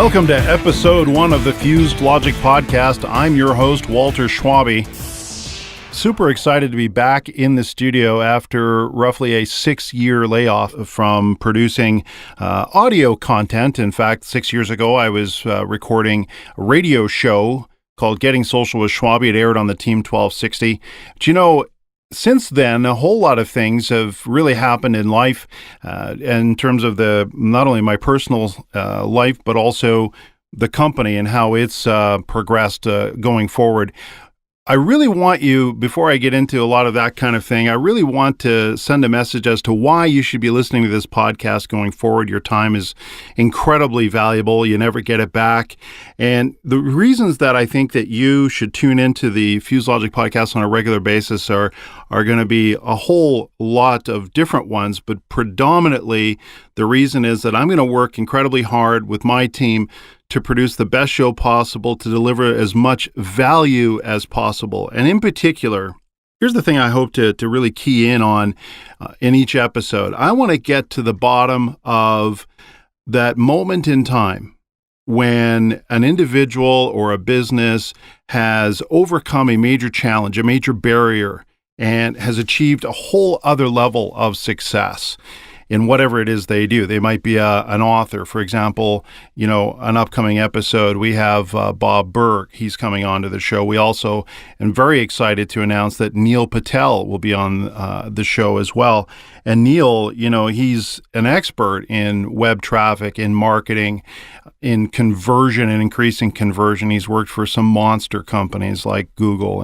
Welcome to episode 1 of the Fusedlogic podcast. I'm your host, Walter Schwabe. Super excited to be back in the studio after roughly a 6-year layoff from producing audio content. In fact, 6 years ago, I was recording a radio show called Getting Social with Schwabe. It aired on the Team 1260. But since then, a whole lot of things have really happened in life in terms of not only my personal life, but also the company and how it's progressed going forward. I really want you, before I get into a lot of that kind of thing, I really want to send a message as to why you should be listening to this podcast going forward. Your time is incredibly valuable. You never get it back. And the reasons that I think that you should tune into the Fusedlogic podcast on a regular basis are going to be a whole lot of different ones, but predominantly the reason is that I'm going to work incredibly hard with my team to produce the best show possible, to deliver as much value as possible. And in particular, here's the thing I hope to really key in on in each episode. I want to get to the bottom of that moment in time when an individual or a business has overcome a major challenge, a major barrier, and has achieved a whole other level of success in whatever it is they do. They might be an author. For example, an upcoming episode, we have Bob Burg. He's coming on to the show. We also am very excited to announce that Neil Patel will be on the show as well. And Neil, he's an expert in web traffic, in marketing, in conversion and increasing conversion. He's worked for some monster companies like Google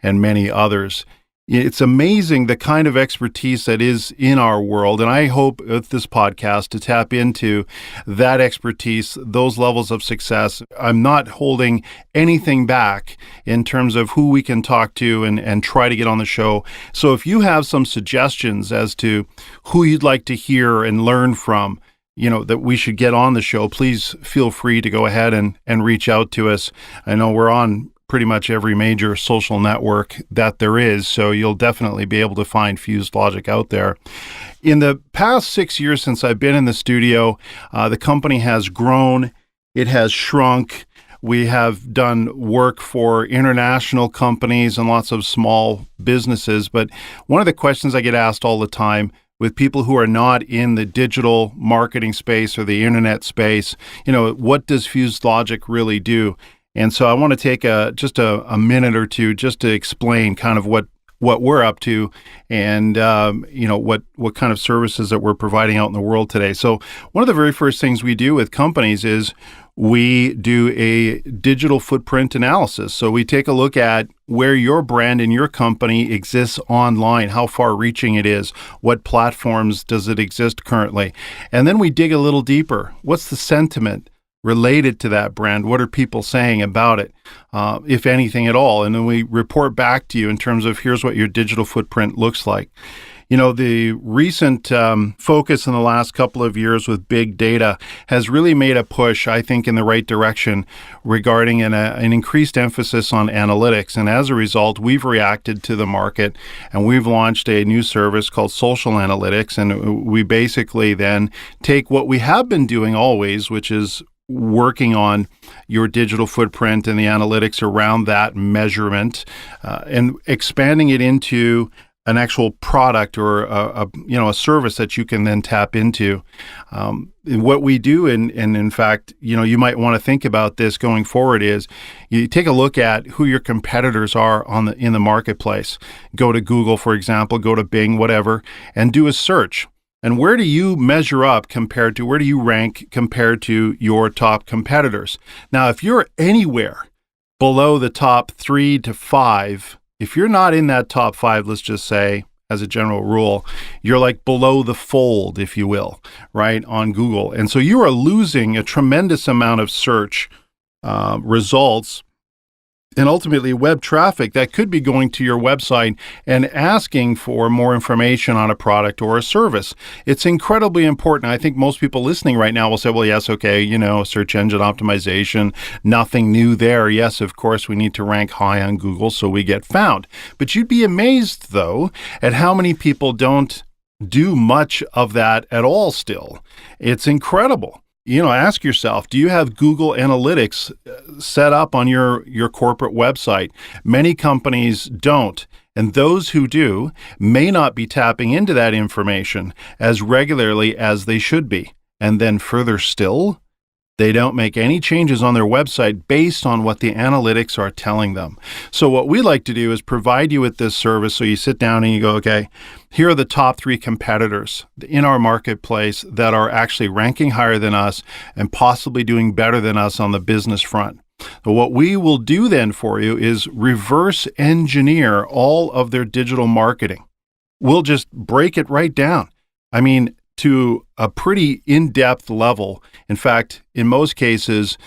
and many others. It's amazing the kind of expertise that is in our world, and I hope with this podcast to tap into that expertise, those levels of success. I'm not holding anything back in terms of who we can talk to and try to get on the show. So if you have some suggestions as to who you'd like to hear and learn from, that we should get on the show, please feel free to go ahead and reach out to us. I know we're on pretty much every major social network that there is, so you'll definitely be able to find Fusedlogic out there. In the past 6 years since I've been in the studio, the company has grown, it has shrunk. We have done work for international companies and lots of small businesses, but one of the questions I get asked all the time with people who are not in the digital marketing space or the internet space, what does Fusedlogic really do? And so I want to take just a minute or two just to explain kind of what we're up to and, what kind of services that we're providing out in the world today. So one of the very first things we do with companies is we do a digital footprint analysis. So we take a look at where your brand and your company exists online, how far reaching it is, what platforms does it exist currently. And then we dig a little deeper. What's the sentiment related to that brand? What are people saying about it, if anything at all? And then we report back to you in terms of here's what your digital footprint looks like. The recent focus in the last couple of years with big data has really made a push, I think, in the right direction regarding an increased emphasis on analytics. And as a result, we've reacted to the market and we've launched a new service called Social Analytics. And we basically then take what we have been doing always, which is working on your digital footprint and the analytics around that measurement, and expanding it into an actual product or a service that you can then tap into. What we do, and in fact, you might want to think about this going forward, is you take a look at who your competitors are in the marketplace. Go to Google, for example, go to Bing, whatever, and do a search. And where do you measure up where do you rank compared to your top competitors? Now, if you're anywhere below the top 3 to 5, if you're not in that top 5, let's just say, as a general rule, you're like below the fold, if you will, right, on Google. And so you are losing a tremendous amount of search results and ultimately web traffic that could be going to your website and asking for more information on a product or a service. It's incredibly important. I think most people listening right now will say, well, yes, okay, search engine optimization, nothing new there. Yes, of course, we need to rank high on Google so we get found. But you'd be amazed, though, at how many people don't do much of that at all still. It's incredible. Ask yourself, do you have Google Analytics set up on your corporate website? Many companies don't. And those who do may not be tapping into that information as regularly as they should be. And then further still, they don't make any changes on their website based on what the analytics are telling them. So what we like to do is provide you with this service. So you sit down and you go, okay, here are the top 3 competitors in our marketplace that are actually ranking higher than us and possibly doing better than us on the business front. So what we will do then for you is reverse engineer all of their digital marketing. We'll just break it right down. To a pretty in-depth level. In fact, in most cases,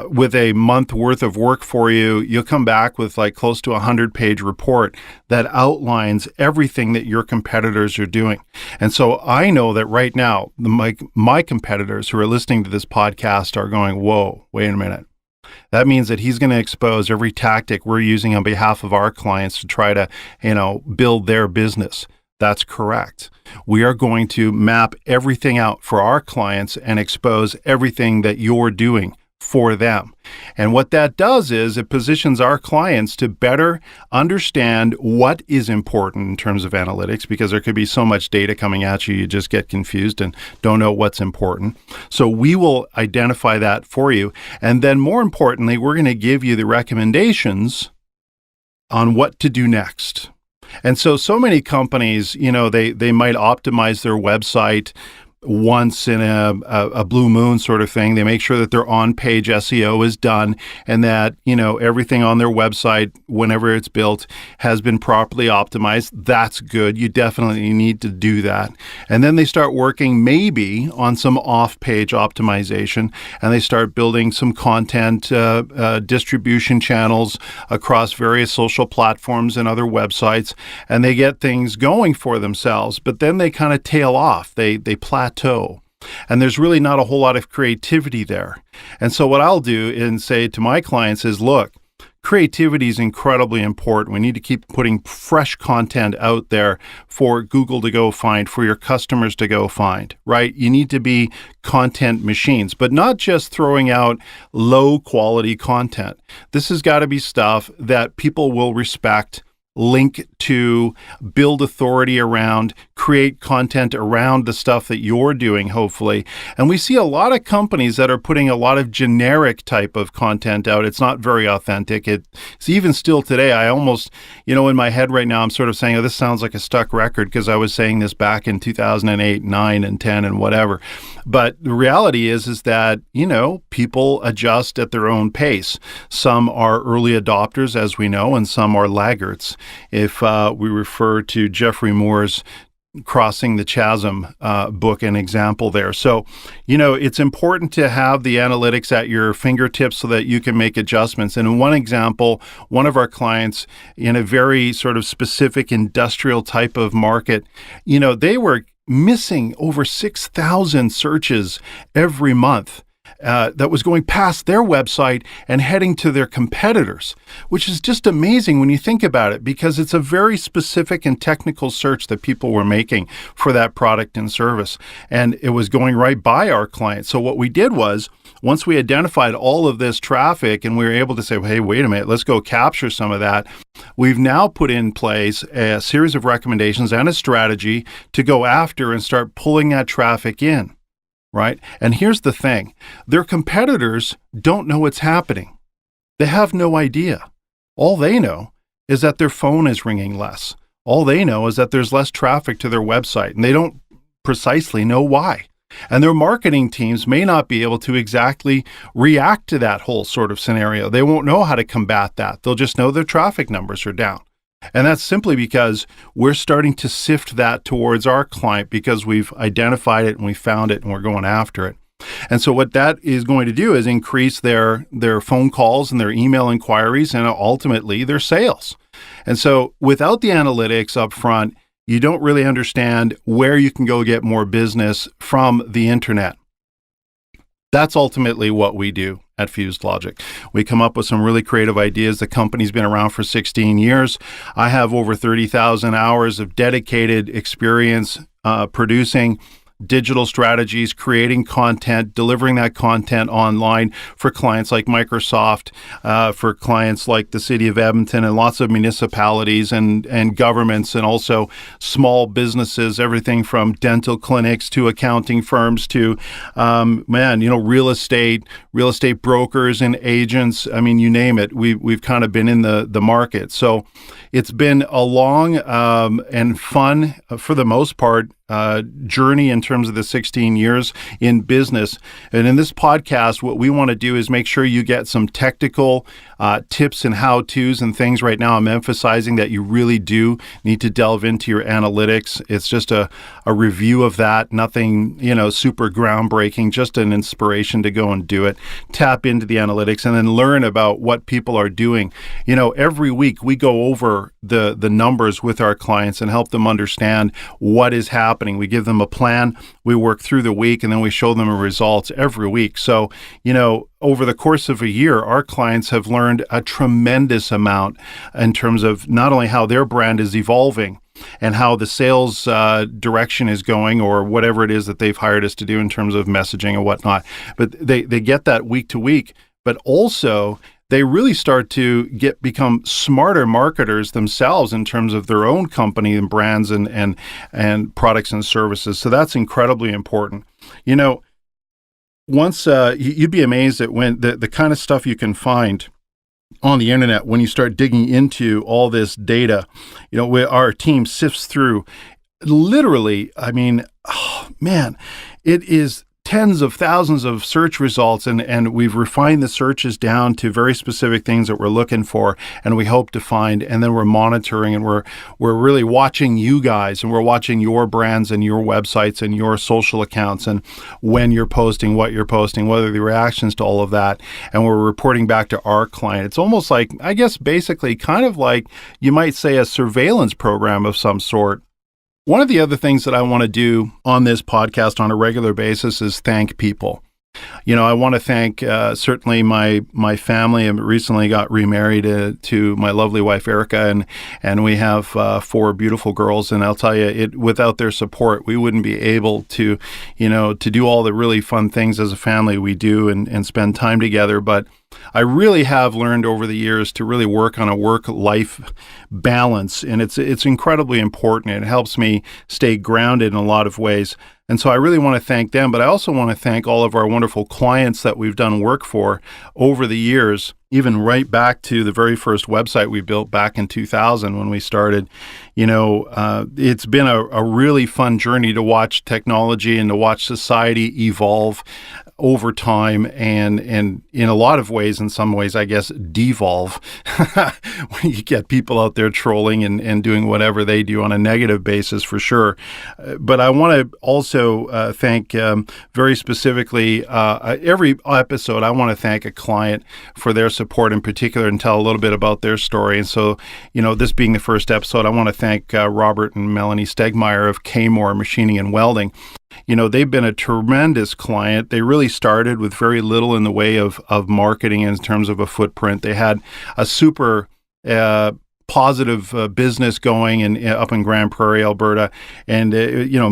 with a month worth of work for you, you'll come back with like close to a 100-page report that outlines everything that your competitors are doing. And so I know that right now, my competitors who are listening to this podcast are going, whoa, wait a minute. That means that he's going to expose every tactic we're using on behalf of our clients to try to, build their business. That's correct. We are going to map everything out for our clients and expose everything that you're doing for them. And what that does is it positions our clients to better understand what is important in terms of analytics, because there could be so much data coming at you, you just get confused and don't know what's important. So we will identify that for you. And then more importantly, we're going to give you the recommendations on what to do next. And so many companies, they might optimize their website once in a blue moon sort of thing. They make sure that their on-page SEO is done and that, everything on their website, whenever it's built, has been properly optimized. That's good. You definitely need to do that. And then they start working maybe on some off-page optimization, and they start building some content distribution channels across various social platforms and other websites, and they get things going for themselves. But then they kind of tail off. They plateau. And there's really not a whole lot of creativity there. And so what I'll do and say to my clients is, look, creativity is incredibly important. We need to keep putting fresh content out there for Google to go find, for your customers to go find, right? You need to be content machines, but not just throwing out low quality content. This has got to be stuff that people will respect, link to, build authority around, create content around the stuff that you're doing, hopefully. And we see a lot of companies that are putting a lot of generic type of content out. It's not very authentic. It's even still today, I almost, in my head right now, I'm sort of saying, oh, this sounds like a stuck record because I was saying this back in 2008, 9, and 10 and whatever. But the reality is that, people adjust at their own pace. Some are early adopters, as we know, and some are laggards. If we refer to Jeffrey Moore's Crossing the Chasm book, an example there. So, it's important to have the analytics at your fingertips so that you can make adjustments. And in one example, one of our clients in a very sort of specific industrial type of market, they were missing over 6,000 searches every month. That was going past their website and heading to their competitors, which is just amazing when you think about it, because it's a very specific and technical search that people were making for that product and service. And it was going right by our client. So what we did was, once we identified all of this traffic and we were able to say, hey, wait a minute, let's go capture some of that, we've now put in place a series of recommendations and a strategy to go after and start pulling that traffic in. Right? And here's the thing. Their competitors don't know what's happening. They have no idea. All they know is that their phone is ringing less. All they know is that there's less traffic to their website, and they don't precisely know why. And their marketing teams may not be able to exactly react to that whole sort of scenario. They won't know how to combat that. They'll just know their traffic numbers are down. And that's simply because we're starting to sift that towards our client because we've identified it and we found it and we're going after it. And so what that is going to do is increase their phone calls and their email inquiries and ultimately their sales. And so without the analytics up front, you don't really understand where you can go get more business from the internet. That's ultimately what we do at Fusedlogic. We come up with some really creative ideas. The company's been around for 16 years. I have over 30,000 hours of dedicated experience producing digital strategies, creating content, delivering that content online for clients like Microsoft, for clients like the city of Edmonton, and lots of municipalities and governments, and also small businesses, everything from dental clinics to accounting firms to, real estate brokers and agents. I mean, you name it. We've kind of been in the market. So it's been a long and fun, for the most part, journey in terms of the 16 years in business. And in this podcast, what we want to do is make sure you get some technical tips and how-tos and things. Right now, I'm emphasizing that you really do need to delve into your analytics. It's just a review of that, nothing, super groundbreaking, just an inspiration to go and do it. Tap into the analytics and then learn about what people are doing. Every week we go over the numbers with our clients and help them understand what is happening. We give them a plan, we work through the week, and then we show them the results every week. So, over the course of a year, our clients have learned a tremendous amount in terms of not only how their brand is evolving and how the sales direction is going, or whatever it is that they've hired us to do in terms of messaging and whatnot, but they get that week to week, but also they really start to become smarter marketers themselves in terms of their own company and brands and products and services. So that's incredibly important. Once you'd be amazed at when the kind of stuff you can find on the internet when you start digging into all this data. Our team sifts through literally, it is tens of thousands of search results, and we've refined the searches down to very specific things that we're looking for and we hope to find, and then we're monitoring, and we're really watching you guys, and we're watching your brands and your websites and your social accounts, and when you're posting, what you're posting, what are the reactions to all of that, and we're reporting back to our client. It's almost like, I guess, basically kind of like you might say a surveillance program of some sort. One of the other things that I want to do on this podcast on a regular basis is thank people. I want to thank certainly my family. I recently got remarried to my lovely wife, Erica, and we have 4 beautiful girls. And I'll tell you, without their support, we wouldn't be able to, to do all the really fun things as a family we do and spend time together. But I really have learned over the years to really work on a work-life balance, and it's incredibly important. It helps me stay grounded in a lot of ways. And so I really want to thank them, but I also want to thank all of our wonderful clients that we've done work for over the years, even right back to the very first website we built back in 2000 when we started. It's been a really fun journey to watch technology and to watch society evolve over time, and in a lot of ways, in some ways, I guess, devolve when you get people out there trolling and doing whatever they do on a negative basis, for sure. But I want to also thank very specifically every episode. I want to thank a client for their support in particular and tell a little bit about their story. And so, this being the first episode, I want to thank Robert and Melanie Stegmeyer of Kmore Machining and Welding. They've been a tremendous client. They really started with very little in the way of marketing in terms of a footprint. They had a super positive business going up in Grand Prairie, Alberta, and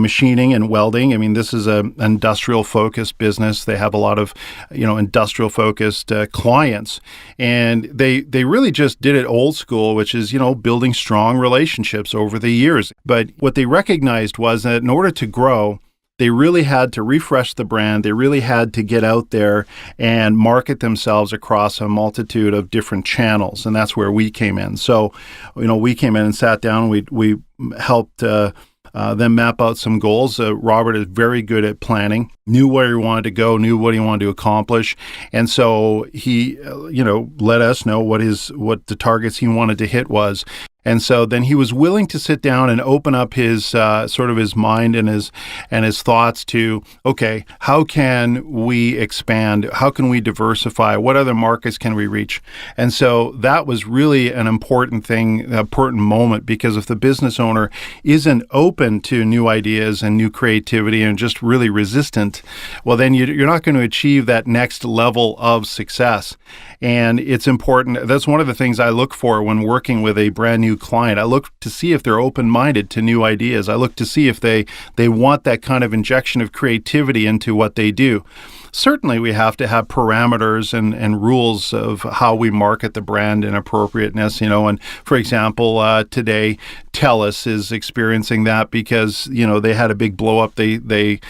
machining and welding. I mean, this is an industrial-focused business. They have a lot of industrial-focused clients, and they really just did it old school, which is building strong relationships over the years. But what they recognized was that in order to grow, they really had to refresh the brand. They really had to get out there and market themselves across a multitude of different channels, and that's where we came in. So, we came in and sat down. We helped them map out some goals. Robert is very good at planning, knew where he wanted to go, knew what he wanted to accomplish, and so he, let us know what the targets he wanted to hit was. And so then he was willing to sit down and open up his sort of his mind and his thoughts to, okay, how can we expand? How can we diversify? What other markets can we reach? And so that was really an important thing, an important moment, because if the business owner isn't open to new ideas and new creativity and just really resistant, well, then you're not going to achieve that next level of success. And it's important. That's one of the things I look for when working with a brand new new client. I look to see if they're open-minded to new ideas. I look to see if they want that kind of injection of creativity into what they do. Certainly, we have to have parameters and rules of how we market the brand and appropriateness, and for example, today, TELUS is experiencing that because, they had a big blow up. They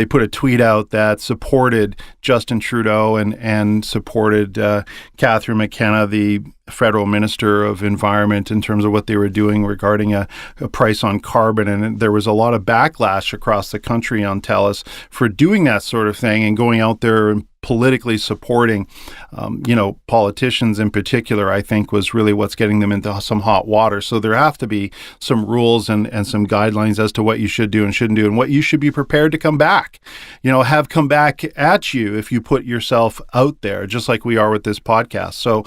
put a tweet out that supported Justin Trudeau and supported Catherine McKenna, the federal minister of environment, in terms of what they were doing regarding a price on carbon. And there was a lot of backlash across the country on TELUS for doing that sort of thing and going out there and politically supporting, politicians in particular, I think was really what's getting them into some hot water. So there have to be some rules and some guidelines as to what you should do and shouldn't do and what you should be prepared to come back, have come back at you if you put yourself out there, just like we are with this podcast. So,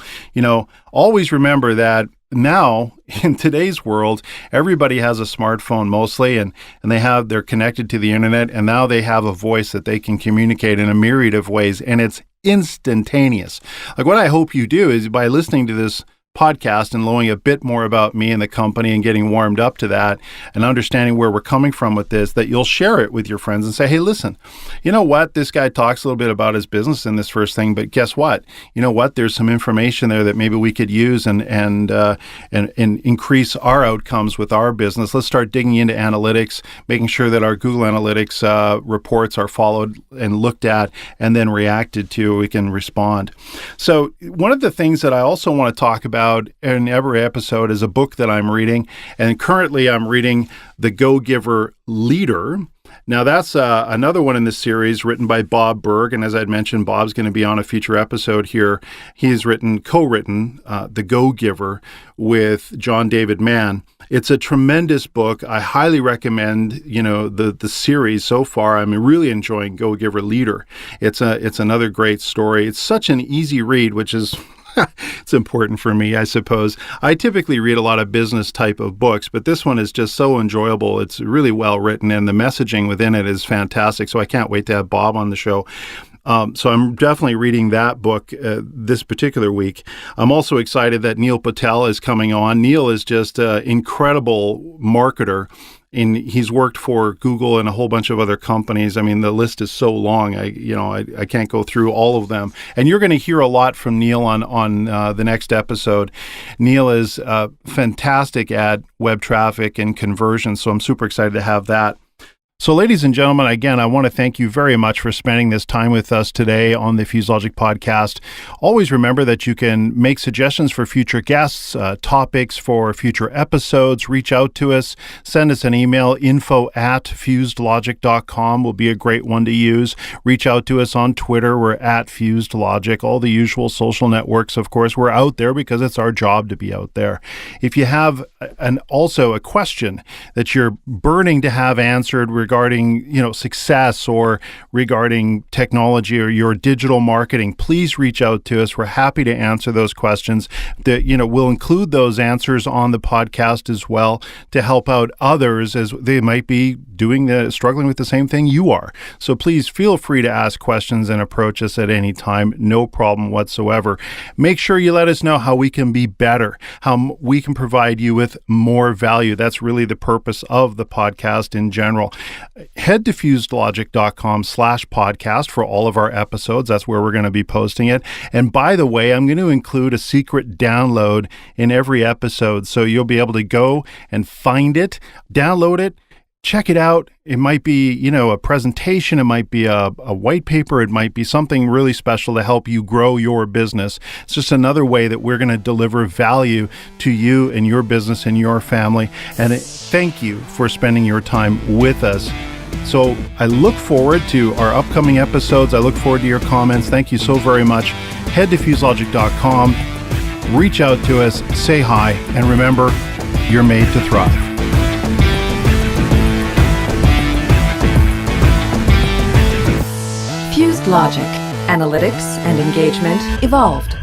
always remember that now in today's world, everybody has a smartphone mostly, and they're connected to the internet, and now they have a voice that they can communicate in a myriad of ways, and it's instantaneous. Like what I hope you do is by listening to this podcast and knowing a bit more about me and the company and getting warmed up to that and understanding where we're coming from with this, that you'll share it with your friends and say, hey, listen, you know what? This guy talks a little bit about his business in this first thing, but guess what? You know what? There's some information there that maybe we could use and increase our outcomes with our business. Let's start digging into analytics, making sure that our Google Analytics reports are followed and looked at and then reacted to. We can respond. So one of the things that I also want to talk about in every episode is a book that I'm reading. And currently I'm reading The Go-Giver Leader. Now, that's another one in this series written by Bob Berg. And as I'd mentioned, Bob's going to be on a future episode here. He's co-written The Go-Giver with John David Mann. It's a tremendous book. I highly recommend, the series so far. I'm really enjoying Go-Giver Leader. It's another great story. It's such an easy read, which is it's important for me, I suppose. I typically read a lot of business type of books, but this one is just so enjoyable. It's really well written, and the messaging within it is fantastic. So I can't wait to have Bob on the show. So I'm definitely reading that book this particular week. I'm also excited that Neil Patel is coming on. Neil is just an incredible marketer. And he's worked for Google and a whole bunch of other companies. I mean, the list is so long. I can't go through all of them. And you're going to hear a lot from Neil on the next episode. Neil is fantastic at web traffic and conversion, so I'm super excited to have that. So ladies and gentlemen, again, I want to thank you very much for spending this time with us today on the Fusedlogic podcast. Always remember that you can make suggestions for future guests, topics for future episodes. Reach out to us. Send us an email. info@fusedlogic.com will be a great one to use. Reach out to us on Twitter. We're @Fusedlogic. All the usual social networks, of course. We're out there because it's our job to be out there. If you have also a question that you're burning to have answered regarding success or regarding technology or your digital marketing, please reach out to us. We're happy to answer those questions. We'll include those answers on the podcast as well to help out others as they might be struggling with the same thing you are. So please feel free to ask questions and approach us at any time. No problem whatsoever. Make sure you let us know how we can be better, how we can provide you with more value. That's really the purpose of the podcast in general. Head to fusedlogic.com/podcast for all of our episodes. That's where we're going to be posting it. And by the way, I'm going to include a secret download in every episode. So you'll be able to go and find it, download it, check it out. It might be, a presentation. It might be a white paper. It might be something really special to help you grow your business. It's just another way that we're going to deliver value to you and your business and your family. And thank you for spending your time with us. So I look forward to our upcoming episodes. I look forward to your comments. Thank you so very much. Head to fuselogic.com. Reach out to us. Say hi. And remember, you're made to thrive. Fusedlogic, analytics and engagement evolved.